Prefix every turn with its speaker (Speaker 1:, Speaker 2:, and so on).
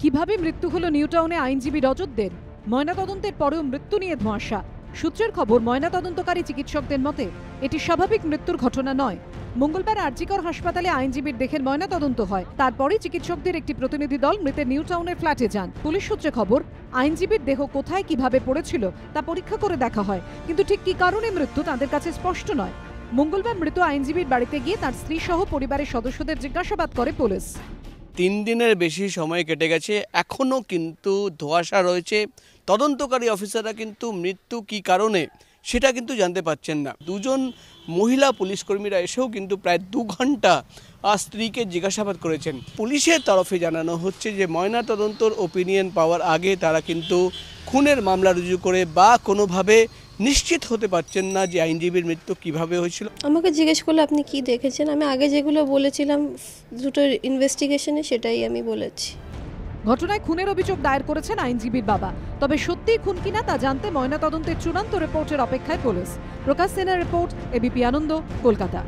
Speaker 1: কিভাবে মৃত্যু হলো নিউটাউনে আইনজীবী রজতদের? ময়নাতদন্তের পরেও মৃত্যু নিয়ে ধোঁয়াশা। সূত্রের খবর, ময়নাতদন্তকারী চিকিৎসকদের মতে এটি স্বাভাবিক মৃত্যুর ঘটনা নয়। মঙ্গলবার আরজিকর হাসপাতালে আইনজীবীর দেহের ময়নাতদন্ত হয়। তারপরই চিকিৎসকদের একটি প্রতিনিধি দল মৃতের নিউটাউনের ফ্ল্যাটে যান। পুলিশ সূত্রে খবর, আইনজীবীর দেহ কোথায় কিভাবে পড়েছিল তা পরীক্ষা করে দেখা হয়, কিন্তু ঠিক কি কারণে মৃত্যু তাদের কাছে স্পষ্ট নয়। মঙ্গলবার মৃত আইনজীবীর বাড়িতে গিয়ে তার স্ত্রী সহ পরিবারের সদস্যদের জিজ্ঞাসাবাদ করে পুলিশ।
Speaker 2: 3 দিনের বেশি সময় কেটে গেছে, এখনও কিন্তু ধোঁয়াশা রয়েছে। তদন্তকারী অফিসাররা কিন্তু মৃত্যু কী কারণে সেটা কিন্তু জানতে পারছেন না। দুজন মহিলা পুলিশ কর্মীরা এসেও কিন্তু প্রায় 2 ঘন্টা স্ত্রীকে জিজ্ঞাসাবাদ করেছেন। পুলিশের তরফে জানানো হচ্ছে যে ময়নাতদন্তর ওপিনিয়ন পাওয়ার আগে তারা কিন্তু খুনের মামলা রুজু করে বা কোনোভাবে নিশ্চিত হতে পারছেন না যে আইনজীবীর মৃত্যু কিভাবে হয়েছিল।
Speaker 3: আমাকে জিজ্ঞেস করলে আপনি কি দেখেছেন, আমি আগে যেগুলো বলেছিলাম দুটো ইনভেস্টিগেশনে সেটাই আমি বলেছি।
Speaker 1: ঘটনায় খুনের অভিযোগ দায়ের করেছেন আইনজীবীর বাবা। তবে সত্যিই খুন কিনা তা জানতে ময়নাতদন্তের চূড়ান্ত রিপোর্টের অপেক্ষায় পুলিশ। প্রকাশ সেনার রিপোর্ট, এবিপি আনন্দ, কলকাতা।